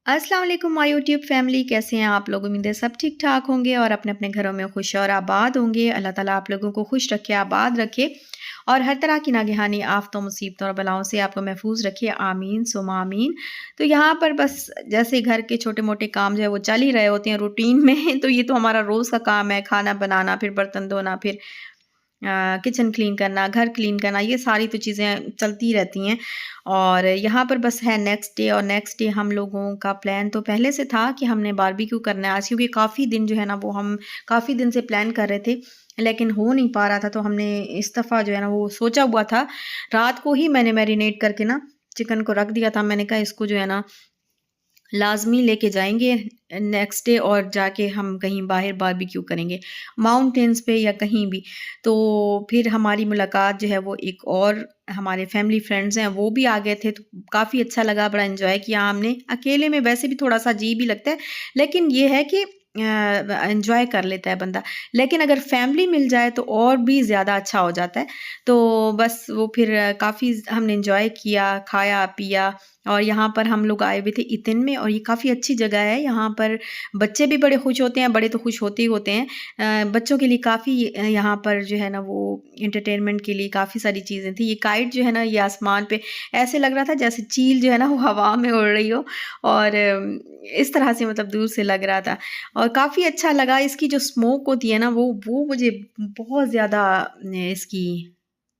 अस्सलाम वालेकुम my YouTube family, कैसे हैं आप लोग। उम्मीद है सब ठीक ठाक होंगे और अपने अपने घरों में खुश और आबाद होंगे। अल्लाह ताला आप लोगों को खुश रखे, आबाद रखे और हर तरह की नागहानी आफतों, मुसीबतों और बलाओं से आपको महफूज रखे। आमीन सुमा आमीन। तो यहाँ पर बस जैसे घर के छोटे मोटे काम जो है वो चल ही रहे होते हैं रूटीन में तो ये तो हमारा रोज़ का काम है, खाना बनाना, फिर बर्तन धोना, फिर किचन क्लीन करना, घर क्लीन करना, ये सारी तो चीज़ें चलती रहती हैं। और यहाँ पर बस है नेक्स्ट डे, और नेक्स्ट डे हम लोगों का प्लान तो पहले से था कि हमने बारबेक्यू करना है आज, क्योंकि काफ़ी दिन जो है ना वो हम काफ़ी दिन से प्लान कर रहे थे लेकिन हो नहीं पा रहा था। तो हमने इस दफ़ा जो है ना वो सोचा हुआ था, रात को ही मैंने मैरिनेट करके ना चिकन को रख दिया था। मैंने कहा इसको जो है ना लाज़मी लेके जाएँगे नेक्स्ट डे और जाके हम कहीं बाहर बारबेक्यू करेंगे, माउंटेन्स पे या कहीं भी। तो फिर हमारी मुलाकात जो है वो एक और हमारे फैमिली फ्रेंड्स हैं वो भी आ गए थे, तो काफ़ी अच्छा लगा, बड़ा एन्जॉय किया हमने। अकेले में वैसे भी थोड़ा-सा अजीब ही लगता है, लेकिन ये है कि एन्जॉय कर लेता है बंदा। लेकिन अगर फैमिली मिल जाए तो और भी ज़्यादा अच्छा हो जाता है। तो बस वो फिर काफ़ी हमने एन्जॉय किया, खाया-पिया। और यहाँ पर हम लोग आए हुए थे इतिन में, और ये काफ़ी अच्छी जगह है। यहाँ पर बच्चे भी बड़े खुश होते हैं, बड़े तो खुश होते ही होते हैं। बच्चों के लिए काफ़ी यहाँ पर जो है ना वो एंटरटेनमेंट के लिए काफ़ी सारी चीज़ें थी। ये काइट जो है ना ये आसमान पे ऐसे लग रहा था जैसे चील जो है ना वो हवा में उड़ रही हो, और इस तरह से मतलब दूर से लग रहा था और काफ़ी अच्छा लगा। इसकी जो स्मोक होती है ना वो मुझे बहुत ज़्यादा इसकी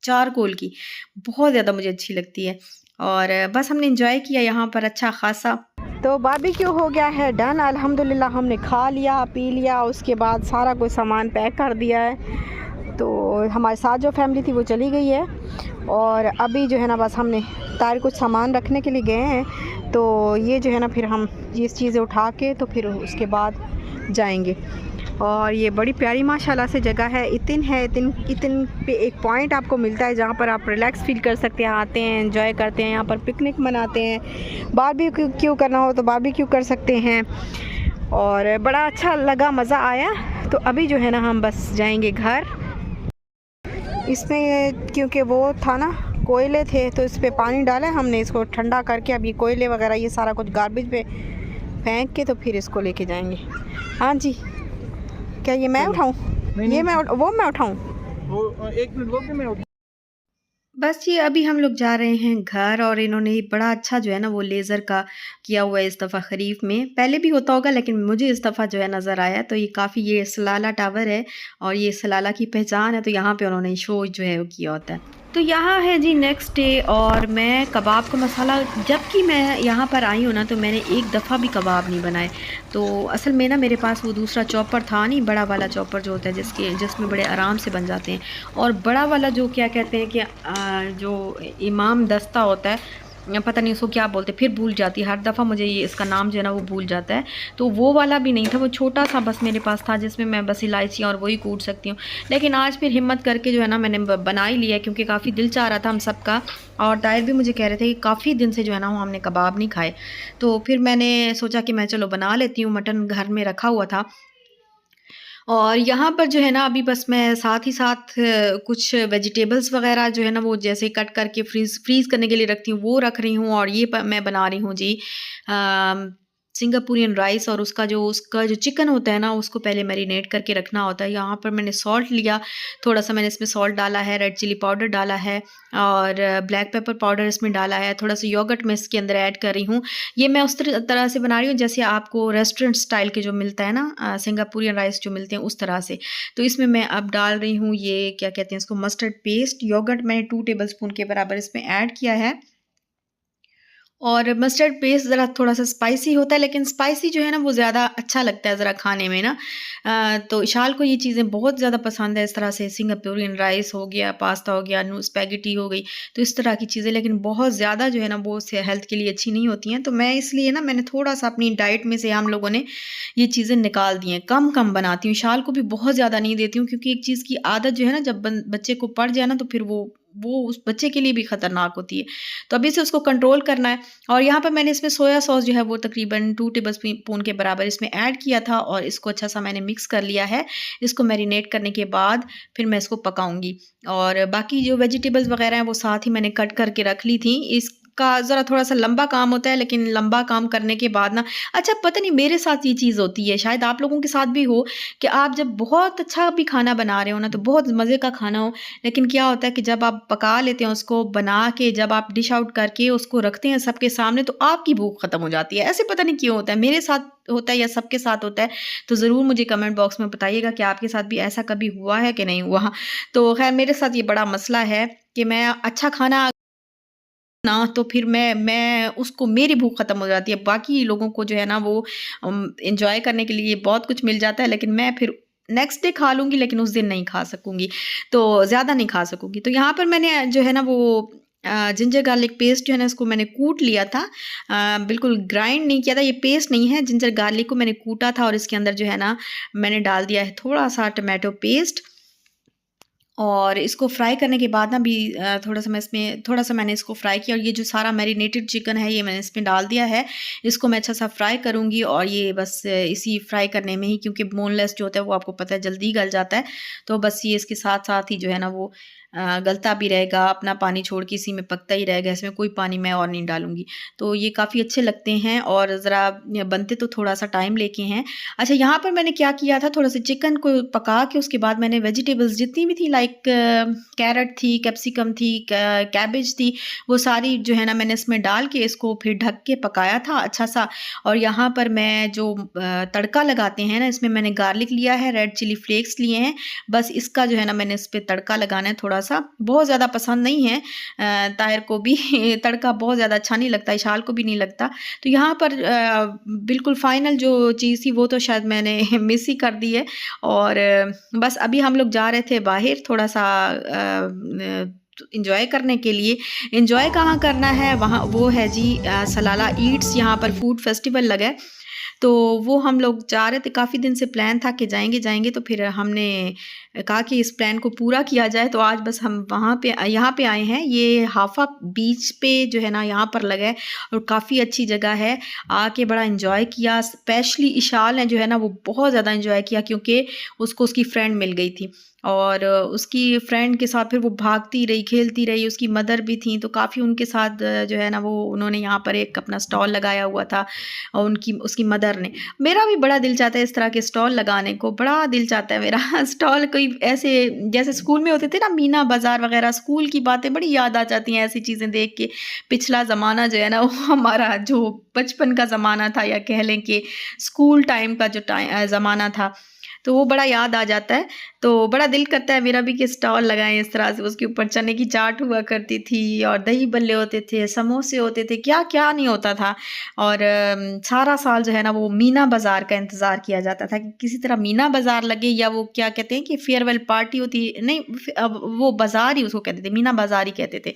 चारकोल की बहुत ज़्यादा मुझे अच्छी लगती है। और बस हमने एंजॉय किया यहाँ पर अच्छा खासा। तो बारबेक्यू हो गया है डन अल्हम्दुलिल्लाह। हमने खा लिया पी लिया, उसके बाद सारा कुछ सामान पैक कर दिया है। तो हमारे साथ जो फैमिली थी वो चली गई है और अभी जो है ना बस हमने तार कुछ सामान रखने के लिए गए हैं। तो ये जो है ना फिर हम ये चीज़ें उठा के तो फिर उसके बाद जाएंगे। और ये बड़ी प्यारी माशाल्लाह से जगह है। इतिन है, इतिन पे एक पॉइंट आपको मिलता है जहाँ पर आप रिलैक्स फील कर सकते हैं, आते हैं एंजॉय करते हैं, यहाँ पर पिकनिक मनाते हैं, बारबेक्यू करना हो तो बारबेक्यू कर सकते हैं। और बड़ा अच्छा लगा, मज़ा आया। तो अभी जो है ना हम बस जाएंगे घर। इसमें क्योंकि वो था ना कोयले थे तो इस पर पानी डाला है हमने, इसको ठंडा करके अब ये कोयले वगैरह ये सारा कुछ गार्बेज पे फेंक के तो फिर इसको लेके जाएंगे। हाँ जी, क्या ये मैं उठाऊँ? ये वो मैं उठाऊँ? वो एक मिनट, वो भी मैं उठा। बस ये अभी हम लोग जा रहे हैं घर, और इन्होंने बड़ा अच्छा जो है ना वो लेज़र का किया हुआ है इस दफ़ा खरीफ में। पहले भी होता होगा लेकिन मुझे इस दफ़ा जो है नज़र आया। तो ये काफ़ी, ये सलाला टावर है और ये सलाला की पहचान है, तो यहाँ पे उन्होंने शो जो है वो किया होता है। तो यहाँ है जी नेक्स्ट डे, और मैं कबाब का मसाला, जबकि मैं यहाँ पर आई हूँ ना तो मैंने एक दफ़ा भी कबाब नहीं बनाए। तो असल में ना मेरे पास वो दूसरा चॉपर था नहीं, बड़ा वाला चॉपर जो होता है जिसमें बड़े आराम से बन जाते हैं। और बड़ा वाला जो क्या कहते हैं कि जो इमाम दस्ता होता है, पता नहीं उसको क्या बोलते, फिर भूल जाती है हर दफ़ा मुझे, ये इसका नाम जो है ना वो भूल जाता है। तो वो वाला भी नहीं था, वो छोटा सा बस मेरे पास था जिसमें मैं बस इलायची और वही कूट सकती हूँ। लेकिन आज फिर हिम्मत करके जो है ना मैंने बना ही लिया, क्योंकि काफ़ी दिल चाह रहा था हम सबका, और ताहिर भी मुझे कह रहे थे कि काफ़ी दिन से जो है ना वो हमने कबाब नहीं खाए। तो फिर मैंने सोचा कि मैं चलो बना लेती हूँ, मटन घर में रखा हुआ था। और यहाँ पर जो है ना अभी बस मैं साथ ही साथ कुछ वेजिटेबल्स वग़ैरह जो है ना वो जैसे कट करके फ्रीज़ करने के लिए रखती हूँ, वो रख रही हूँ। और ये मैं बना रही हूँ जी सिंगापुरियन राइस, और उसका जो चिकन होता है ना उसको पहले मैरिनेट करके रखना होता है। यहाँ पर मैंने सॉल्ट लिया, थोड़ा-सा मैंने इसमें सॉल्ट डाला है, रेड चिली पाउडर डाला है और ब्लैक पेपर पाउडर इसमें डाला है, थोड़ा-सा योगर्ट मैं इसके अंदर ऐड कर रही हूँ। ये मैं उस तरह से बना रही हूँ जैसे आपको रेस्टोरेंट स्टाइल के जो मिलता है ना सिंगापुरियन राइस जो मिलते हैं उस तरह से। तो इसमें मैं अब डाल रही हूँ ये क्या कहते हैं इसको, मस्टर्ड पेस्ट। योगर्ट मैंने 2 टेबलस्पून के बराबर इसमें ऐड किया है। और मस्टर्ड पेस्ट ज़रा थोड़ा-सा स्पाइसी होता है, लेकिन स्पाइसी जो है ना वो ज़्यादा अच्छा लगता है ज़रा खाने में ना। तो इशाल को ये चीज़ें बहुत ज़्यादा पसंद है, इस तरह से सिंगापुरियन राइस हो गया, पास्ता हो गया, स्पैगेटी हो गई, तो इस तरह की चीज़ें। लेकिन बहुत ज़्यादा जो है ना वो हेल्थ के लिए अच्छी नहीं होती हैं। तो मैं इसलिए ना मैंने थोड़ा-सा अपनी डाइट में से हम लोगों ने ये चीज़ें निकाल दी हैं, कम-कम बनाती हूँ। इशाल को भी बहुत ज़्यादा नहीं देती हूँ, क्योंकि एक चीज़ की आदत जो है ना जब बच्चे को पड़ जाए ना तो फिर वो उस बच्चे के लिए भी ख़तरनाक होती है। तो अभी से उसको कंट्रोल करना है। और यहाँ पर मैंने इसमें सोया सॉस जो है वो तकरीबन 2 टेबलस्पून के बराबर इसमें ऐड किया था, और इसको अच्छा सा मैंने मिक्स कर लिया है। इसको मैरिनेट करने के बाद फिर मैं इसको पकाऊँगी। और बाकी जो वेजिटेबल्स वग़ैरह हैं वो साथ ही मैंने कट करके रख ली थी। का ज़रा थोड़ा-सा लंबा काम होता है, लेकिन लंबा काम करने के बाद ना अच्छा पता नहीं मेरे साथ ये चीज़ होती है, शायद आप लोगों के साथ भी हो कि आप जब बहुत अच्छा भी खाना बना रहे हो ना, तो बहुत मज़े का खाना हो, लेकिन क्या होता है कि जब आप पका लेते हैं उसको बना के, जब आप डिश आउट करके उसको रखते हैं सबके सामने, तो आपकी भूख खत्म हो जाती है। ऐसे पता नहीं क्यों होता है, मेरे साथ होता है या सबके साथ होता है, तो ज़रूर मुझे कमेंट बॉक्स में बताइएगा कि आपके साथ भी ऐसा कभी हुआ है कि नहीं हुआ? तो ख़ैर मेरे साथ ये बड़ा मसला है कि मैं अच्छा खाना ना तो फिर मैं उसको मेरी भूख खत्म हो जाती है। बाकी लोगों को जो है ना वो एन्जॉय करने के लिए बहुत कुछ मिल जाता है, लेकिन मैं फिर नेक्स्ट डे खा लूँगी, लेकिन उस दिन नहीं खा सकूँगी, तो ज़्यादा नहीं खा सकूँगी। तो यहाँ पर मैंने जो है ना वो जिंजर गार्लिक पेस्ट जो है ना इसको मैंने कूट लिया था। बिल्कुल ग्राइंड नहीं किया था, ये पेस्ट नहीं है, जिंजर गार्लिक को मैंने कूटा था और इसके अंदर जो है ना मैंने डाल दिया है थोड़ा-सा टोमेटो पेस्ट। और इसको फ्राई करने के बाद ना भी थोड़ा-सा मैंने इसको फ्राई किया और ये जो सारा मैरिनेटेड चिकन है ये मैंने इसमें डाल दिया है। इसको मैं अच्छा-सा फ्राई करूँगी और ये बस इसी फ्राई करने में ही, क्योंकि बोनलेस जो होता है वो आपको पता है जल्दी गल जाता है। तो बस ये इसके साथ-साथ ही जो है ना वो गलता भी रहेगा, अपना पानी छोड़ के इसी में पकता ही रहेगा, इसमें कोई पानी मैं और नहीं डालूँगी। तो ये काफ़ी अच्छे लगते हैं और ज़रा बनते तो थोड़ा-सा टाइम लेके हैं। अच्छा, यहाँ पर मैंने क्या किया था, थोड़ा-सा चिकन को पका के उसके बाद मैंने वेजिटेबल्स जितनी भी थी, लाइक कैरट थी, कैप्सिकम थी, कैबेज थी, वो सारी जो है ना मैंने इसमें डाल के इसको फिर ढक के पकाया था अच्छा-सा। और यहाँ पर मैं जो तड़का लगाते हैं ना, इसमें मैंने गार्लिक लिया है, रेड चिली फ्लेक्स लिए हैं, बस इसका जो है ना मैंने इस पे तड़का लगाना है थोड़ा-सा। बहुत ज़्यादा पसंद नहीं है ताहिर को भी तड़का बहुत ज़्यादा अच्छा नहीं लगता, इशाल को भी नहीं लगता। तो यहाँ पर बिल्कुल फ़ाइनल जो चीज़ थी वो तो शायद मैंने मिस ही कर दी है। और बस अभी हम लोग जा रहे थे बाहर थोड़ा-सा एन्जॉय करने के लिए। एन्जॉय कहाँ करना है, वहाँ वो है जी सलाला ईट्स, यहाँ पर फूड फेस्टिवल लगा है। तो वो हम लोग जा रहे थे, काफ़ी दिन से प्लान था कि जाएँगे, तो फिर हमने कहा कि इस प्लान को पूरा किया जाए, तो आज बस हम यहाँ पे आए हैं। ये हाफा बीच पे जो है ना यहाँ पर लगा है और काफ़ी अच्छी जगह है, आके बड़ा एन्जॉय किया। स्पेशली इशाल ने जो है ना वो बहुत ज़्यादा एन्जॉय किया, क्योंकि उसको उसकी फ्रेंड मिल गई थी और उसकी फ्रेंड के साथ फिर वो भागती रही, खेलती रही, उसकी मदर भी थी, तो काफ़ी उनके साथ जो है ना वो उन्होंने यहाँ पर एक अपना स्टॉल लगाया हुआ था और उसकी मदर ने। मेरा भी बड़ा दिल चाहता है इस तरह के स्टॉल लगाने को, बड़ा दिल चाहता है मेरा स्टॉल कोई ऐसे, जैसे स्कूल में होते थे ना मीना बाज़ार वगैरह, स्कूल की बातें बड़ी याद आ जाती हैं ऐसी चीज़ें देख के। पिछला ज़माना जो है ना वो हमारा जो बचपन का ज़माना था, या कह लें कि स्कूल टाइम का जो ज़माना था, तो वो बड़ा याद आ जाता है। तो बड़ा दिल करता है मेरा भी कि स्टॉल लगाएँ इस तरह से। उसके ऊपर चने की चाट हुआ करती थी और दही बल्ले होते थे, समोसे होते थे, क्या-क्या नहीं होता था। और सारा साल जो है ना वो मीना बाज़ार का इंतज़ार किया जाता था कि किसी तरह मीना बाज़ार लगे, या वो क्या कहते हैं कि फेयरवेल पार्टी होती नहीं, अब वो बाज़ार ही उसको कहते थे, मीना बाज़ार ही कहते थे।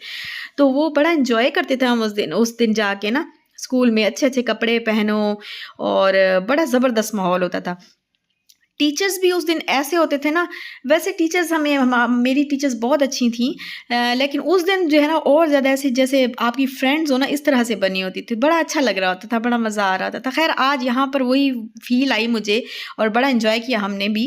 तो वो बड़ा एन्जॉय करते थे हम उस दिन जाके ना स्कूल में, अच्छे-अच्छे कपड़े पहनो और बड़ा ज़बरदस्त माहौल होता था। टीचर्स भी उस दिन ऐसे होते थे ना, वैसे टीचर्स मेरी टीचर्स बहुत अच्छी थीं, लेकिन उस दिन जो है ना और ज़्यादा ऐसे जैसे आपकी फ्रेंड्स हो ना, इस तरह से बनी होती थी। बड़ा अच्छा लग रहा होता था, बड़ा मज़ा आ रहा था। खैर आज यहाँ पर वही फील आई मुझे और बड़ा एंजॉय किया हमने भी।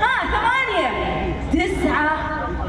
8 9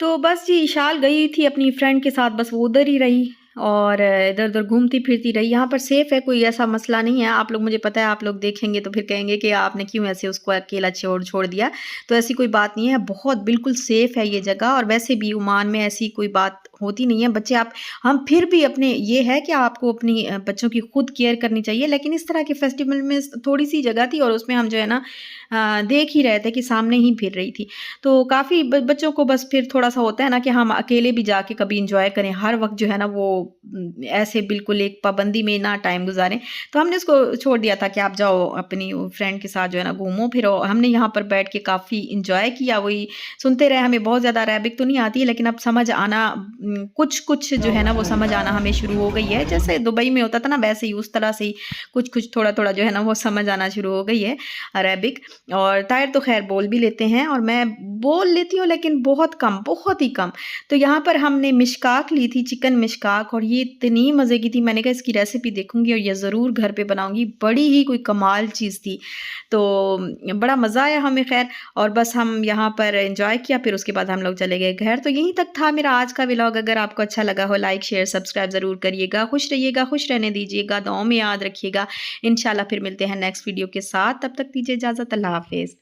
तो बस जी इशाल गई थी अपनी फ्रेंड के साथ, बस वो उधर ही रही और इधर-उधर घूमती फिरती रही। यहाँ पर सेफ़ है, कोई ऐसा मसला नहीं है। आप लोग, मुझे पता है आप लोग देखेंगे तो फिर कहेंगे कि आपने क्यों ऐसे उसको अकेला छोड़ दिया। तो ऐसी कोई बात नहीं है, बहुत बिल्कुल सेफ़ है ये जगह। और वैसे भी ओमान में ऐसी कोई बात होती नहीं है। बच्चे हम फिर भी अपने, ये है कि आपको अपनी बच्चों की खुद केयर करनी चाहिए, लेकिन इस तरह के फेस्टिवल में थोड़ी-सी जगह थी और उसमें हम जो है ना देख ही रहे थे कि सामने ही फिर रही थी। तो काफ़ी बच्चों को बस फिर थोड़ा-सा होता है ना कि हम अकेले भी जाके कभी एन्जॉय करें, हर वक़्त जो है ना वो ऐसे बिल्कुल एक पाबंदी में ना टाइम गुज़ारें। तो हमने उसको छोड़ दिया था कि आप जाओ अपनी फ्रेंड के साथ जो है ना घूमो फिरो। हमने यहाँ पर बैठ के काफ़ी एन्जॉय किया, वही सुनते रहे। हमें बहुत ज़्यादा अरेबिक तो नहीं आती है, लेकिन अब समझ आना कुछ कुछ जो है ना वो समझ आना हमें शुरू हो गई है। जैसे दुबई में होता था ना वैसे ही उस तरह से ही कुछ कुछ थोड़ा थोड़ा जो है ना वो समझ आना शुरू हो गई है अरेबिक। और ताहिर तो खैर बोल भी लेते हैं और मैं बोल लेती हूँ लेकिन बहुत कम, बहुत ही कम। तो यहाँ पर हमने मिशकाक ली थी, चिकन मिशकाक, और ये इतनी मज़े की थी। मैंने कहा इसकी रेसिपी देखूंगी और ये ज़रूर घर पे बनाऊंगी। बड़ी ही कोई कमाल चीज़ थी, तो बड़ा मज़ा आया हमें खैर। और बस हम यहाँ पर एंजॉय किया, फिर उसके बाद हम लोग चले गए घर। तो यहीं तक था मेरा आज का व्लॉग। अगर आपको अच्छा लगा हो लाइक शेयर सब्सक्राइब ज़रूर करिएगा। खुश रहिएगा, खुश रहने दीजिएगा, दुआओं में याद रखिएगा। इंशाल्लाह फिर मिलते हैं नेक्स्ट वीडियो के साथ। तब तक दीजिए इजाज़त। अल्लाह हाफिज़।